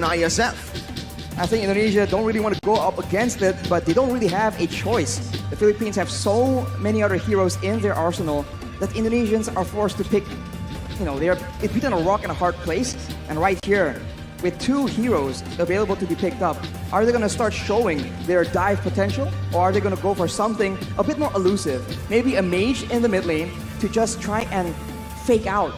Iesf. I think Indonesia don't really want to go up against it, but they don't really have a choice. The Philippines have so many other heroes in their arsenal that Indonesians are forced to pick, they're between a rock and a hard place. And right here, with two heroes available to be picked up, are they going to start showing their dive potential, or are they going to go for something a bit more elusive? Maybe a mage in the mid lane to just try and fake out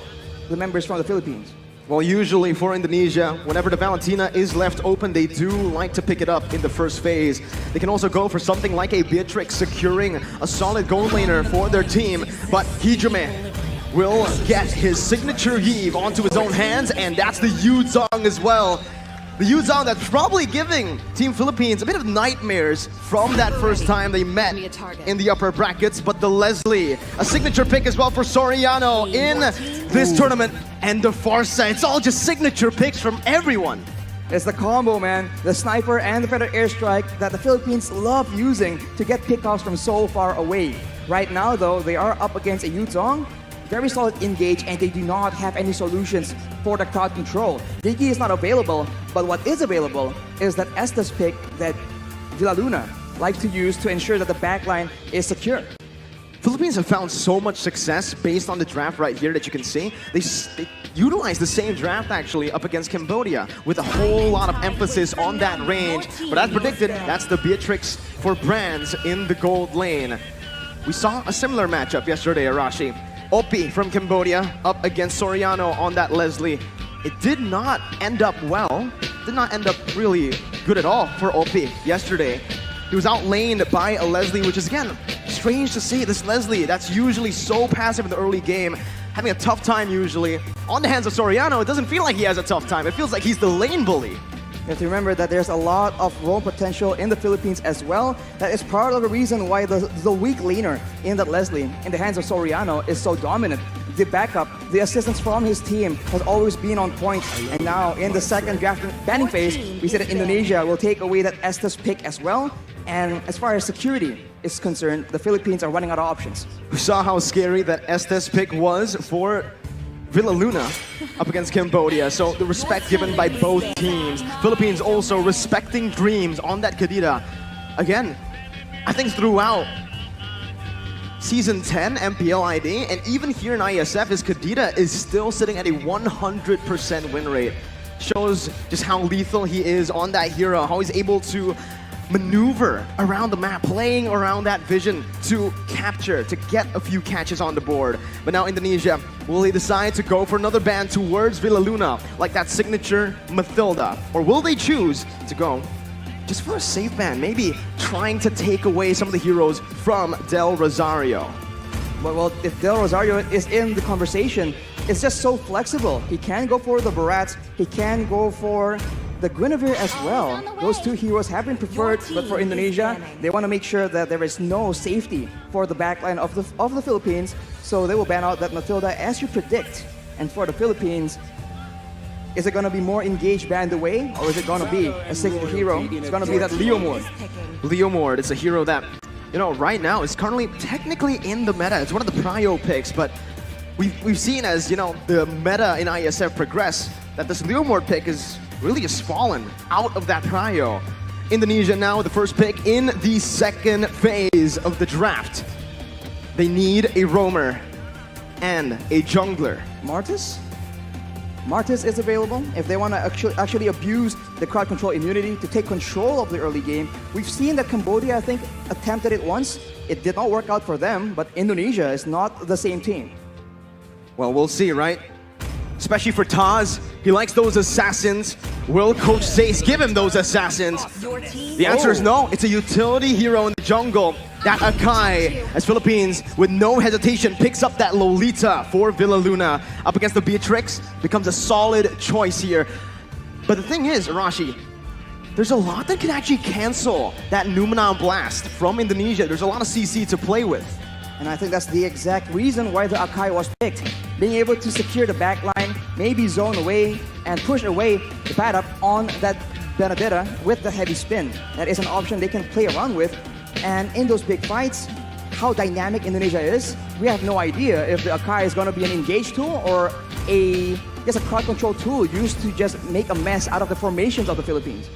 the members from the Philippines. Well, usually for Indonesia, whenever the Valentina is left open, they do like to pick it up in the first phase. They can also go for something like a Beatrix, securing a solid gold laner for their team. But Hijame will get his signature heave onto his own hands, and that's the Yuzong as well. The Yuzong that's probably giving Team Philippines a bit of nightmares from that first time they met in the upper brackets. But the Leslie, a signature pick as well for Soriano in this tournament. And the Farsa, it's all just signature picks from everyone. It's the combo, man. The sniper and the feather airstrike that the Philippines love using to get pickoffs from so far away. Right now, though, they are up against a Yuzong. Very solid engage, and they do not have any solutions for the crowd control. Diggy is not available, but what is available is that Estes pick that Villaluna likes to use to ensure that the backline is secure. Philippines have found so much success based on the draft right here that you can see. They utilize the same draft actually up against Cambodia with a whole lot of emphasis on that range. But as predicted, that's the Beatrix for Brands in the gold lane. We saw a similar matchup yesterday, Arashi. Opi from Cambodia up against Soriano on that Leslie. It did not end up well. Did not end up really good at all for Opi yesterday. He was outlaned by a Leslie, which is, again, strange to see. This Leslie that's usually so passive in the early game, having a tough time usually. On the hands of Soriano, it doesn't feel like he has a tough time. It feels like he's the lane bully. You have to remember that there's a lot of roam potential in the Philippines as well. That is part of the reason why the weak laner in that Leslie, in the hands of Soriano, is so dominant. The backup, the assistance from his team has always been on point. And now in the second draft banning phase, we see that Indonesia will take away that Estes pick as well. And as far as security is concerned, the Philippines are running out of options. We saw how scary that Estes pick was for Villaluna up against Cambodia. So the respect given by both teams. Philippines also respecting Dreams on that Kadira. Again, I think throughout Season 10 MPL ID, and even here in Iesf, his Kadira is still sitting at a 100% win rate. Shows just how lethal he is on that hero, how he's able to maneuver around the map, playing around that vision to capture, to get a few catches on the board. But now Indonesia, will they decide to go for another ban towards Villaluna, like that signature Mathilda? Or will they choose to go just for a safe ban, maybe trying to take away some of the heroes from Del Rosario? Well, if Del Rosario is in the conversation, it's just so flexible. He can go for the Barats, he can go for the Guinevere as well. Those two heroes have been preferred, but for Indonesia, they want to make sure that there is no safety for the backline of the Philippines, so they will ban out that Mathilda as you predict. And for the Philippines, is it going to be more engaged banned away, or is it going to be a signature hero? It's going to be that Leomord. Leomord, it's a hero that, right now is currently technically in the meta. It's one of the prio picks, but we've seen as, the meta in Iesf progress, that this Leomord pick is really just fallen out of that prio. Indonesia now with the first pick in the second phase of the draft. They need a roamer and a jungler. Martis? Martis is available if they want to actually abuse the crowd control immunity to take control of the early game. We've seen that Cambodia, I think, attempted it once. It did not work out for them, but Indonesia is not the same team. Well, we'll see, right? Especially for Taz, he likes those assassins. Will Coach Zace give him those assassins? The answer is no. It's a utility hero in the jungle. That Akai, as Philippines, with no hesitation, picks up that Lolita for Villaluna. Up against the Beatrix, becomes a solid choice here. But the thing is, Arashi, there's a lot that can actually cancel that Numenal Blast from Indonesia. There's a lot of CC to play with. And I think that's the exact reason why the Akai was picked. Being able to secure the backline, maybe zone away, and push away the pad up on that Benedetta with the heavy spin. That is an option they can play around with. And in those big fights, how dynamic Indonesia is, we have no idea if the Akai is going to be an engage tool or just a crowd control tool used to just make a mess out of the formations of the Philippines.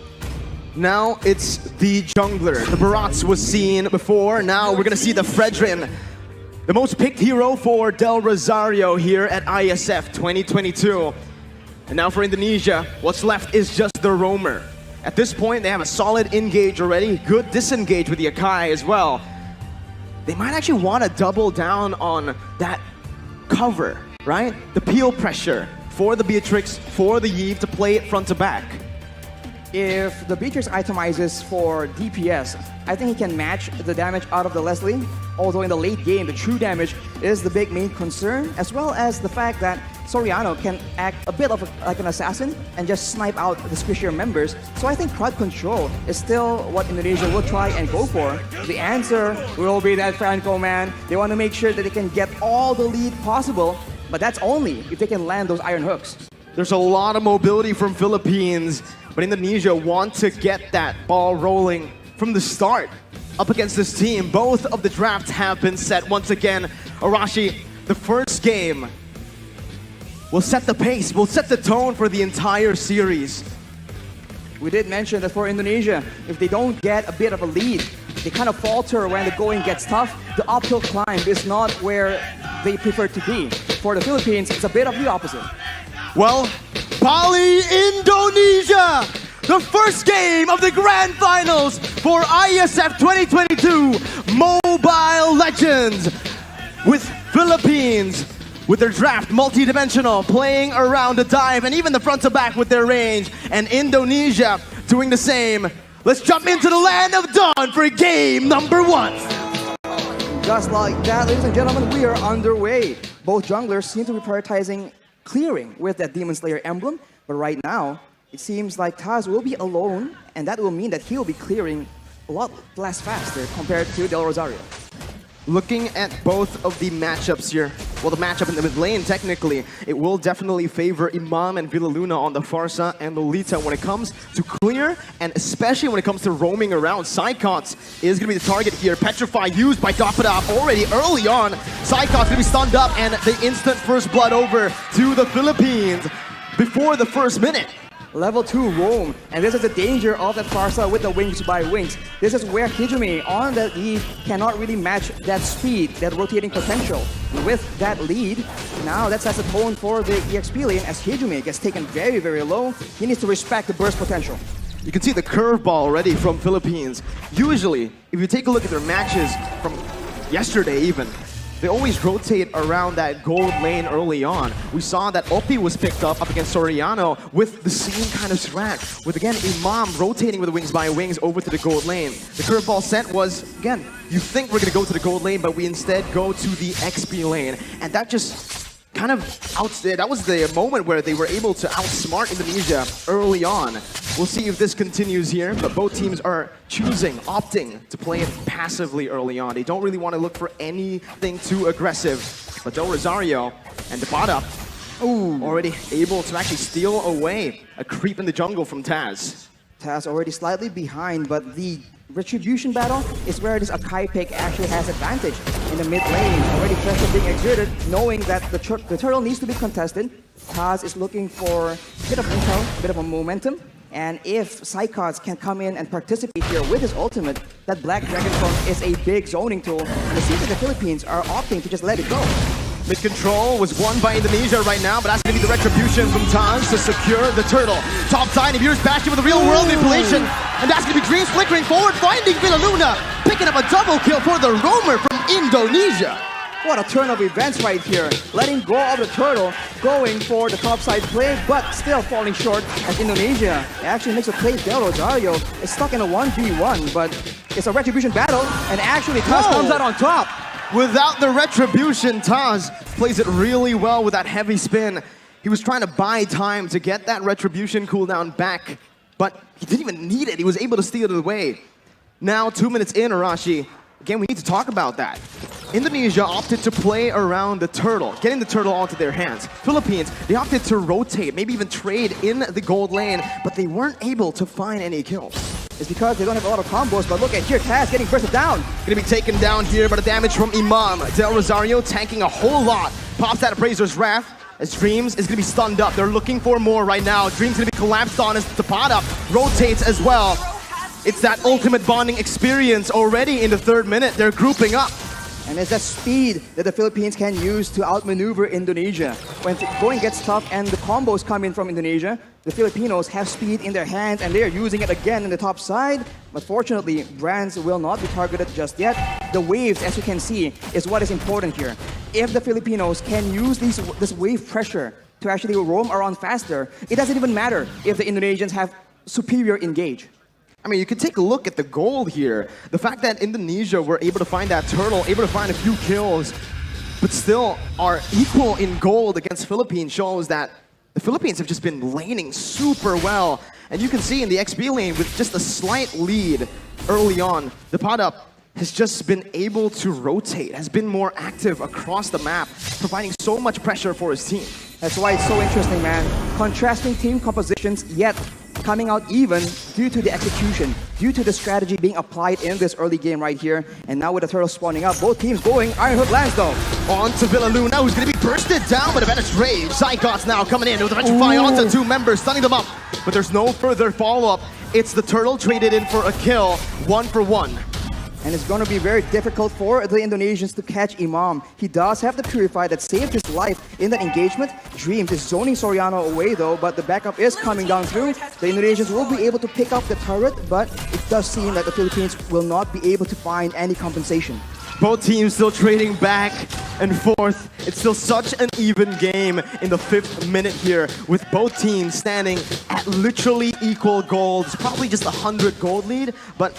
Now it's the jungler. The Barats was seen before. Now we're gonna see the Fredrin, the most picked hero for Del Rosario here at Iesf 2022. And now for Indonesia, what's left is just the roamer. At this point, they have a solid engage already, good disengage with the Akai as well. They might actually want to double down on that cover, right? The peel pressure for the Beatrix, for the Iesf to play it front to back. If the Beatrix itemizes for DPS, I think he can match the damage out of the Leslie. Although in the late game, the true damage is the big main concern, as well as the fact that Soriano can act a bit of like an assassin and just snipe out the squishier members. So I think crowd control is still what Indonesia will try and go for. The answer will be that Franco, man. They want to make sure that they can get all the lead possible, but that's only if they can land those iron hooks. There's a lot of mobility from Philippines, but Indonesia want to get that ball rolling from the start up against this team. Both of the drafts have been set once again. Arashi, the first game will set the pace, will set the tone for the entire series. We did mention that for Indonesia, if they don't get a bit of a lead, they kind of falter when the going gets tough. The uphill climb is not where they prefer to be. For the Philippines, it's a bit of the opposite. Well, Bali, Indonesia! The first game of the Grand Finals for Iesf 2022 Mobile Legends, with Philippines with their draft multi-dimensional, playing around the dive and even the front to back with their range, and Indonesia doing the same. Let's jump into the land of dawn for game number 1. Just like that, ladies and gentlemen, we are underway. Both junglers seem to be prioritizing clearing with that Demon Slayer emblem, but right now, it seems like Taz will be alone, and that will mean that he will be clearing a lot less faster compared to Del Rosario. Looking at both of the matchups here, well, the matchup in the mid lane, technically, it will definitely favor Imam and Villaluna on the Farsa and Lolita when it comes to clear, and especially when it comes to roaming around. Psychots is going to be the target here. Petrify used by Dapada already early on. Psychots going to be stunned up, and the instant first blood over to the Philippines before the first minute. Level 2 roam, and this is the danger of that Farsa with the wings by wings. This is where Hijumi on the Iesf cannot really match that speed, that rotating potential. With that lead, now that sets the tone for the EXP lane as Hijumi gets taken very, very low. He needs to respect the burst potential. You can see the curveball already from Philippines. Usually, if you take a look at their matches from yesterday even, they always rotate around that gold lane early on. We saw that Oppi was picked up against Soriano with the same kind of strat, with again Imam rotating with the wings by wings over to the gold lane. The curveball sent was, again, you think we're gonna go to the gold lane, but we instead go to the XP lane. And that just kind of that was the moment where they were able to outsmart Indonesia early on. We'll see if this continues here, but both teams are opting to play it passively early on. They don't really want to look for anything too aggressive. But Del Rosario and Dapada already able to actually steal away a creep in the jungle from Taz. Taz already slightly behind, but the Retribution battle is where this Akai pick actually has advantage. In the mid lane, already pressure being exerted, knowing that the turtle needs to be contested. Taz is looking for a bit of intel, a bit of a momentum. And if Psychots can come in and participate here with his ultimate, that Black Dragon Form is a big zoning tool. And it seems that the Philippines are opting to just let it go. Mid-control was won by Indonesia right now, but that's going to be the retribution from Taz to secure the turtle. Top side of Yours Bastion with a real-world manipulation, and that's going to be Dreams flickering forward, finding Villaluna, picking up a double kill for the roamer from Indonesia. What a turn of events right here. Letting go of the turtle, going for the topside play, but still falling short as Indonesia actually makes a play. Del Rosario is stuck in a 1v1, but it's a retribution battle, and actually Taz comes out on top. Without the retribution, Taz plays it really well with that heavy spin. He was trying to buy time to get that retribution cooldown back, but he didn't even need it. He was able to steal it away. Now, 2 minutes in, Arashi, again, we need to talk about that. Indonesia opted to play around the turtle, getting the turtle onto their hands. Philippines, they opted to rotate, maybe even trade in the gold lane, but they weren't able to find any kills. It's because they don't have a lot of combos, but look at here, Taz getting bursted down. Gonna be taken down here by the damage from Imam. Del Rosario tanking a whole lot. Pops that Appraiser's Wrath, as Dreams is going to be stunned up. They're looking for more right now. Dreams going to be collapsed on as Tapada rotates as well. It's that ultimate bonding experience already in the 3rd minute. They're grouping up. And it's that speed that the Philippines can use to outmaneuver Indonesia. When going gets tough and the combos come in from Indonesia, the Filipinos have speed in their hands and they are using it again in the top side. But fortunately, Brands will not be targeted just yet. The waves, as you can see, is what is important here. If the Filipinos can use this wave pressure to actually roam around faster, it doesn't even matter if the Indonesians have superior engage. I mean, you can take a look at the gold here. The fact that Indonesia were able to find that turtle, able to find a few kills, but still are equal in gold against Philippines shows that the Philippines have just been laning super well. And you can see in the XP lane with just a slight lead early on, the Tapada has just been able to rotate, has been more active across the map, providing so much pressure for his team. That's why it's so interesting, man. Contrasting team compositions, yet coming out even due to the execution, due to the strategy being applied in this early game right here. And now with the turtle spawning up, both teams going. Iron Hook lands though. On to Villaluna, who's going to be bursted down by the Venice Rage. Psychots now coming in with Electrify onto 2 members, stunning them up. But there's no further follow-up. It's the turtle traded in for a kill, 1 for 1. And it's going to be very difficult for the Indonesians to catch Imam. He does have the Purify that saved his life in that engagement. Dreams is zoning Soriano away though, but the backup is coming down through. The Indonesians will be able to pick up the turret, but it does seem that the Philippines will not be able to find any compensation. Both teams still trading back and forth. It's still such an even game in the 5th minute here, with both teams standing at literally equal gold. It's probably just 100 gold lead, but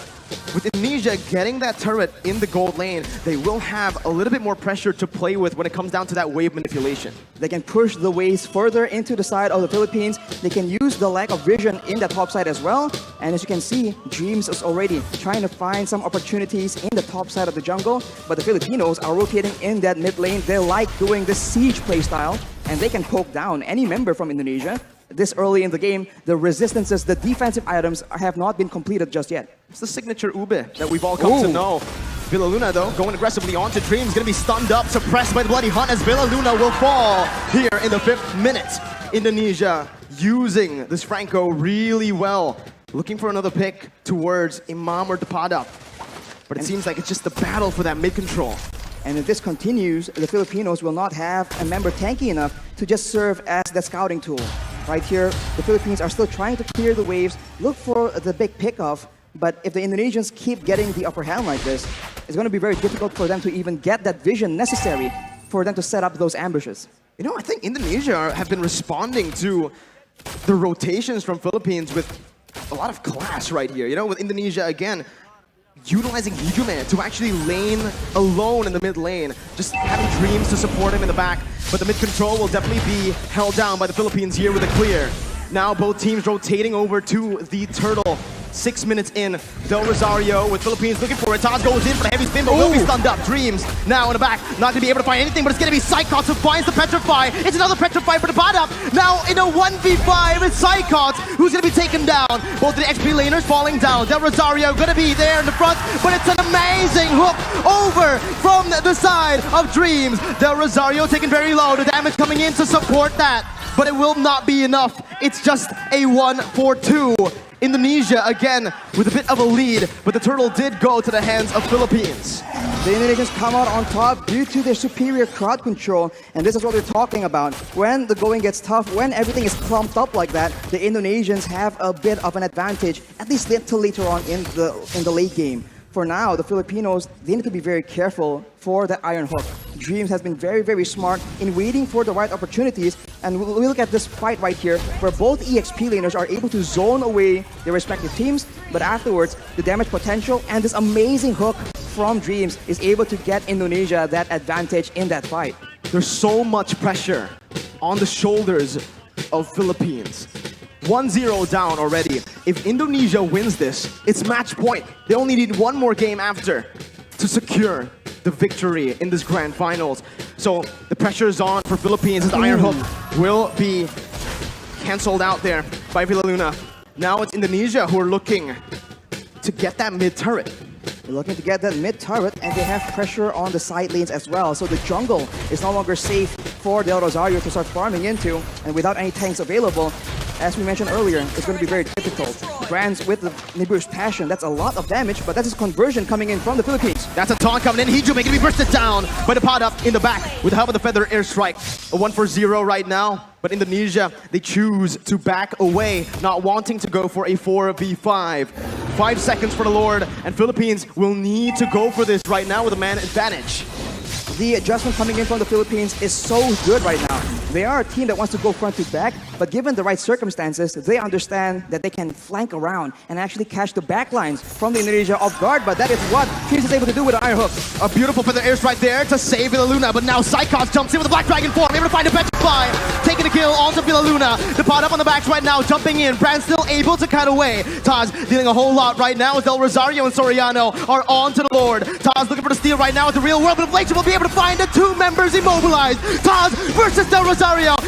with Indonesia getting that turret in the gold lane, they will have a little bit more pressure to play with when it comes down to that wave manipulation. They can push the waves further into the side of the Philippines. They can use the lack of vision in that top side as well. And as you can see, Dreams is already trying to find some opportunities in the top side of the jungle. But the Filipinos are rotating in that mid lane. They like doing this siege playstyle, and they can poke down any member from Indonesia. This early in the game, the resistances, the defensive items have not been completed just yet. It's the signature Ube that we've all come to know. Villaluna, though, going aggressively onto Dreams, going to be stunned up, suppressed by the Bloody Hunt as Villaluna will fall here in the 5th minute. Indonesia using this Franco really well, looking for another pick towards Imam or Tapada. But it seems like it's just the battle for that mid-control. And if this continues, the Filipinos will not have a member tanky enough to just serve as the scouting tool. Right here, the Philippines are still trying to clear the waves, look for the big pickoff, but if the Indonesians keep getting the upper hand like this, it's going to be very difficult for them to even get that vision necessary for them to set up those ambushes. You know, I think Indonesia have been responding to the rotations from Philippines with a lot of class right here. You know, with Indonesia, again, utilizing Hijume to actually lane alone in the mid lane, just having Dreams to support him in the back. But the mid control will definitely be held down by the Philippines here with a clear. Now both teams rotating over to the turtle. 6 minutes in, Del Rosario with Philippines looking for it. Taz goes in for the heavy spin, but will be stunned up. Dreams now in the back, not going to be able to find anything, but it's going to be Psychots who finds the Petrify. It's another Petrify for the Tapada. Now in a 1v5, it's Psychots who's going to be taken down. Both of the XP laners falling down. Del Rosario going to be there in the front, but it's an amazing hook over from the side of Dreams. Del Rosario taken very low, the damage coming in to support that, but it will not be enough. It's just a 1-for-2. Indonesia again with a bit of a lead, but the turtle did go to the hands of Philippines. The Indonesians come out on top due to their superior crowd control, and this is what we're talking about. When the going gets tough, when everything is clumped up like that, the Indonesians have a bit of an advantage, at least until later on in the late game. For now, the Filipinos, they need to be very careful for that Iron Hook. Dreams has been very, very smart in waiting for the right opportunities. And we look at this fight right here, where both EXP laners are able to zone away their respective teams, but afterwards, the damage potential and this amazing hook from Dreams is able to get Indonesia that advantage in that fight. There's so much pressure on the shoulders of Philippines. 1-0 down already. If Indonesia wins this, it's match point. They only need one more game after to secure the victory in this grand finals. So the pressure is on for Philippines as the Iron Hook will be cancelled out there by Villaluna. Now it's Indonesia who are looking to get that mid turret. looking to get that mid turret, and they have pressure on the side lanes as well. So the jungle is no longer safe for Del Rosario to start farming into, and without any tanks available, as we mentioned earlier, it's going to be very difficult. Brands with the Nibiru's Passion, that's a lot of damage, but that's his conversion coming in from the Philippines. That's a taunt coming in. Hijume going to be bursted down by the pot up in the back with the help of the Feather Airstrike. A 1-for-0 right now, but Indonesia, they choose to back away, not wanting to go for a 4v5. 5 seconds for the Lord, and Philippines will need to go for this right now with a man advantage. The adjustment coming in from the Philippines is so good right now. They are a team that wants to go front to back, but given the right circumstances, they understand that they can flank around and actually catch the backlines from the Indonesia off guard, but that is what Fuse is able to do with the Iron Hook. A beautiful Feather Airstrike there to save Villaluna, but now Psychos jumps in with the Black Dragon form, able to find a Petrify, taking the kill onto Villaluna. The pot up on the backs right now, jumping in. Brand still able to cut away. Taz dealing a whole lot right now as Del Rosario and Soriano are on to the Lord. Taz looking for the steal right now at the real world, but Inflation will be able to find the 2 members immobilized. Taz versus Del Rosario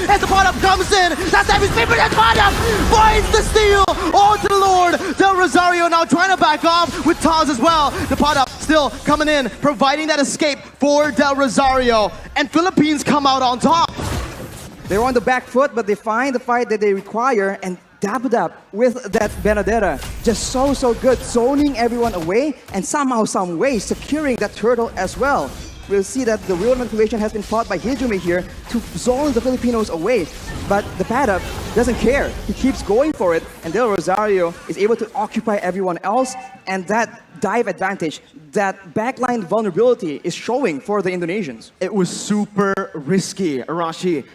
as the pot up comes in. That's Davi's favorite, and pot up finds the steal onto the Lord. Del Rosario now trying to back off with Taz as well. The pot up still coming in, providing that escape for Del Rosario, and Philippines come out on top. They're on the back foot, but they find the fight that they require, and Dapdap with that Benedetta, just so good, zoning everyone away, and somehow, some way, securing that turtle as well. We'll see that the real manipulation has been fought by Hijume here to zone the Filipinos away, but the Padap doesn't care. He keeps going for it, and Del Rosario is able to occupy everyone else, and that dive advantage, that backline vulnerability is showing for the Indonesians. It was super risky, Arashi.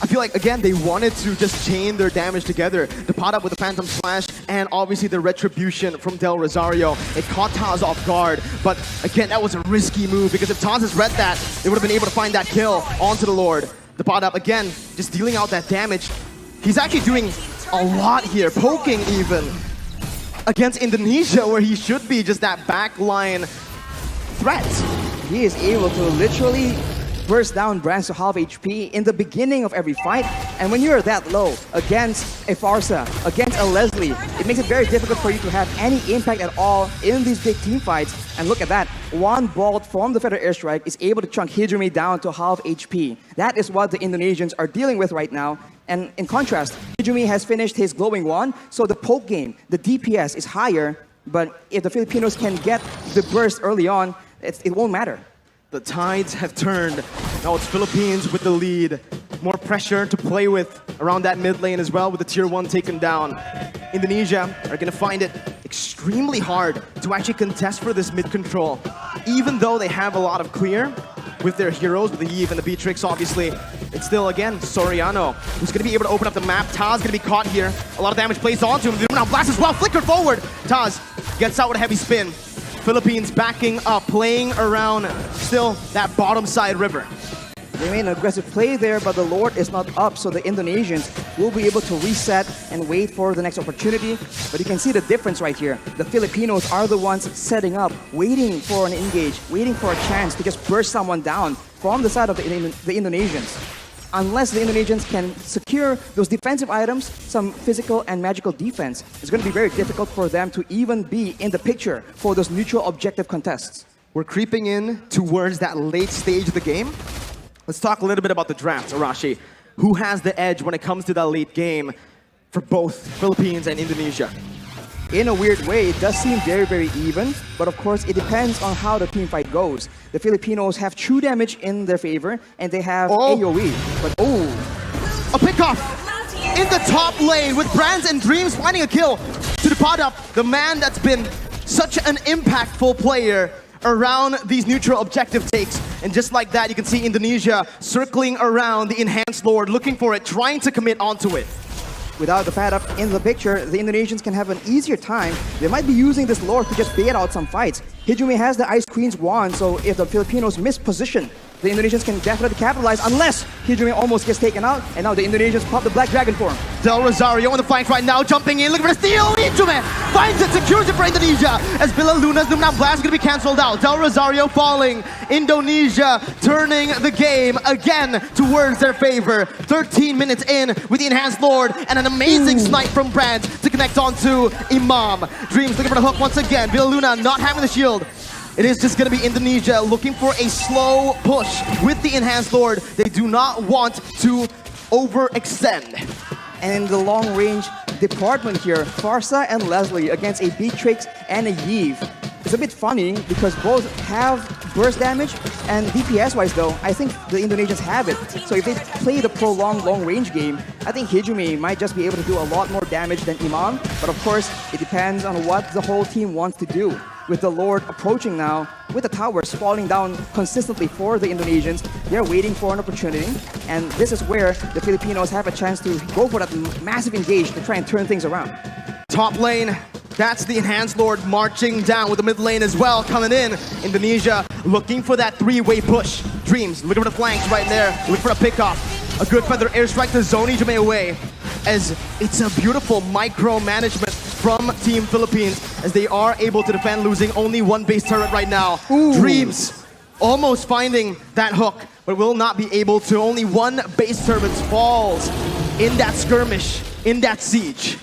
I feel like, again, they wanted to just chain their damage together. The pot up with the Phantom Slash and obviously the Retribution from Del Rosario. It caught Taz off guard, but again, that was a risky move because if Taz has read that, they would have been able to find that kill onto the Lord. The pot up, again, just dealing out that damage. He's actually doing a lot here, poking even against Indonesia, where he should be just that backline threat. He is able to literally burst down Brands to half HP in the beginning of every fight, and when you're that low against a Farsa, against a Leslie, it makes it very difficult for you to have any impact at all in these big team fights. And look at that, one bolt from the Feather Airstrike is able to chunk Hijume down to half HP. That is what the Indonesians are dealing with right now. And in contrast, Hijume has finished his glowing wand, so the poke game, the DPS is higher, but if the Filipinos can get the burst early on, it won't matter. The tides have turned. Now it's Philippines with the lead. More pressure to play with around that mid lane as well, with the tier 1 taken down. Indonesia are going to find it extremely hard to actually contest for this mid control. Even though they have a lot of clear with their heroes, with the Iesf and the Beatrix, obviously, it's still, again, Soriano, who's going to be able to open up the map. Taz going to be caught here. A lot of damage placed onto him. Now blast as well, flickered forward. Taz gets out with a heavy spin. Philippines backing up, playing around still that bottom side river. They made an aggressive play there, but the Lord is not up, so the Indonesians will be able to reset and wait for the next opportunity. But you can see the difference right here. The Filipinos are the ones setting up, waiting for an engage, waiting for a chance to just burst someone down from the side of the Indonesians. Unless the Indonesians can secure those defensive items, some physical and magical defense, it's going to be very difficult for them to even be in the picture for those neutral objective contests. We're creeping in towards that late stage of the game. Let's talk a little bit about the draft, Arashi. Who has the edge when it comes to that late game for both Philippines and Indonesia? In a weird way, it does seem very even, but of course it depends on how the team fight goes. The Filipinos have true damage in their favor, and they have AoE, but a pickoff in the top lane with Brands and Dreams finding a kill to the pot up, the man that's been such an impactful player around these neutral objective takes. And just like that, you can see Indonesia circling around the Enhanced Lord, looking for it, trying to commit onto it. Without the pad up in the picture, the Indonesians can have an easier time. They might be using this Lord to just bait out some fights. Hijume has the Ice Queen's wand, so if the Filipinos miss position the Indonesians can definitely capitalize unless Hijumi almost gets taken out, and now the Indonesians pop the Black Dragon form. Del Rosario on the flanks right now, jumping in, looking for the steal. Hijumi finds it, secures it for Indonesia as Villa Luna's Lumina Blast is going to be cancelled out. Del Rosario falling. Indonesia turning the game again towards their favor. 13 minutes in with the Enhanced Lord and an amazing snipe from Brands to connect onto Imam. Dreams looking for the hook once again. Villa Luna not having the shield. It is just going to be Indonesia looking for a slow push with the Enhanced Lord. They do not want to overextend. And in the long-range department here, Farsa and Leslie against a Beatrix and a Iesf. It's a bit funny because both have burst damage, and DPS-wise though, I think the Indonesians have it. So if they play the prolonged long-range game, I think Hijumi might just be able to do a lot more damage than Imam. But of course, it depends on what the whole team wants to do. With the Lord approaching now, with the towers falling down consistently for the Indonesians, they're waiting for an opportunity. And this is where the Filipinos have a chance to go for that massive engage to try and turn things around. Top lane, that's the Enhanced Lord marching down with the mid lane as well coming in. Indonesia looking for that three-way push. Dreams looking for the flanks right there, looking for a pickoff. A good feather airstrike to zone Hijumi away, as it's a beautiful micromanagement from Team Philippines as they are able to defend, losing only one base turret right now. Ooh. Dreams almost finding that hook, but will not be able to. Only one base turret falls in that skirmish, in that siege.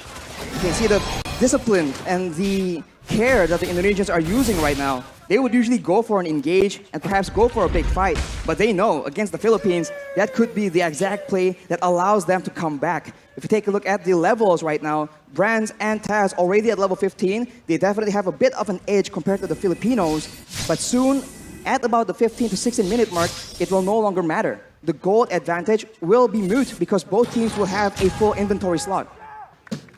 You can see the discipline and the care that the Indonesians are using right now. They would usually go for an engage and perhaps go for a big fight, but they know against the Philippines, that could be the exact play that allows them to come back. If you take a look at the levels right now, Brands and Taz already at level 15, they definitely have a bit of an edge compared to the Filipinos, but soon, at about the 15 to 16 minute mark, it will no longer matter. The gold advantage will be moot because both teams will have a full inventory slot.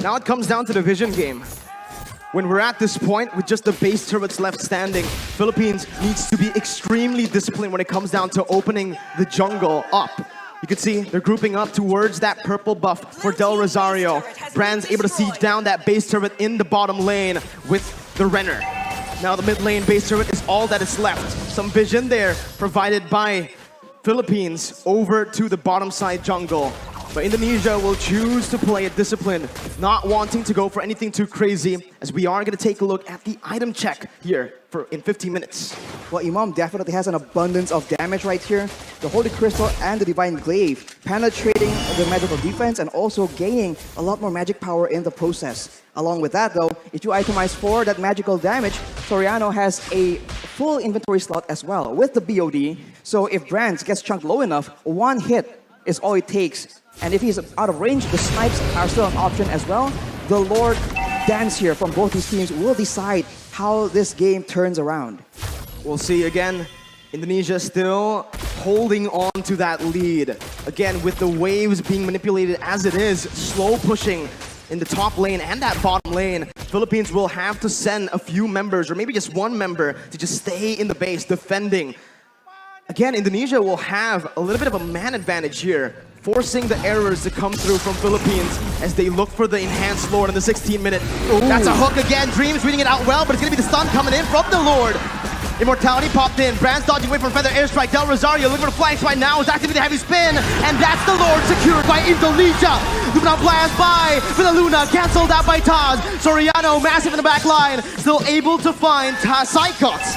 Now it comes down to the vision game. When we're at this point with just the base turrets left standing, Philippines needs to be extremely disciplined when it comes down to opening the jungle up. You can see they're grouping up towards that purple buff for Del Rosario. Brand's able to siege down that base turret in the bottom lane with the Renner. Now the mid lane base turret is all that is left. Some vision there provided by Philippines over to the bottom side jungle. But Indonesia will choose to play it disciplined, not wanting to go for anything too crazy, as we are going to take a look at the item check here in 15 minutes. Well, Imam definitely has an abundance of damage right here. The Holy Crystal and the Divine Glaive penetrating the magical defense and also gaining a lot more magic power in the process. Along with that though, if you itemize for that magical damage, Soriano has a full inventory slot as well with the BOD. So if Brands gets chunked low enough, one hit is all it takes. And if he's out of range, the snipes are still an option as well. The Lord dance here from both these teams will decide how this game turns around. We'll see again. Indonesia still holding on to that lead. Again, with the waves being manipulated as it is, slow pushing in the top lane and that bottom lane. Philippines will have to send a few members, or maybe just one member, to just stay in the base defending. Again, Indonesia will have a little bit of a man advantage here, forcing the errors to come through from Philippines as they look for the Enhanced Lord in the 16-minute. That's a hook again. Dreams reading it out well, but it's going to be the stun coming in from the Lord. Immortality popped in. Brands dodging away from Feather Airstrike. Del Rosario looking for the flanks right now. Is activating the heavy spin. And that's the Lord secured by Indonesia. Lumina Blast by Villa Luna. Cancelled out by Taz. Soriano massive in the back line. Still able to find Psychots.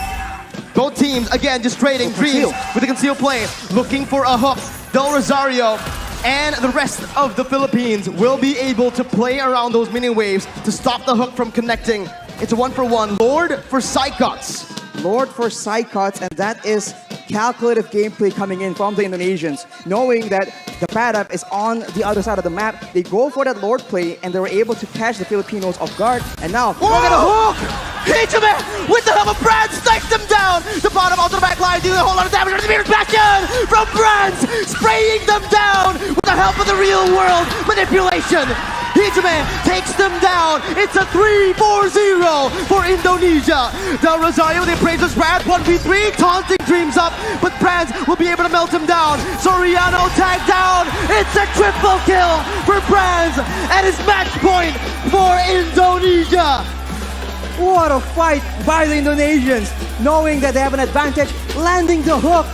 Both teams, again, just trading. Dreams with the concealed play. Looking for a hook. Del Rosario and the rest of the Philippines will be able to play around those mini waves to stop the hook from connecting. It's a 1-for-1. Lord for Psychots. Lord for Psychots, and that is calculative gameplay coming in from the Indonesians. Knowing that the Padap is on the other side of the map, they go for that Lord play, and they were able to catch the Filipinos off guard. And now, look at the hook! Hijumi with the help of Brands snipes them down! The bottom onto the back line, doing a whole lot of damage. The Mirror's Bastion from Brands, spraying them down with the help of the real world manipulation. Hijumi takes them down. It's a 3-4-0 for Indonesia. Del Rosario with the Appraiser's Brand 1v3, taunting Dreams up, but Brands will be able to melt him down. Soriano tagged down. It's a triple kill for Brands, and it's match point for Indonesia. What a fight by the Indonesians, knowing that they have an advantage, landing the hook.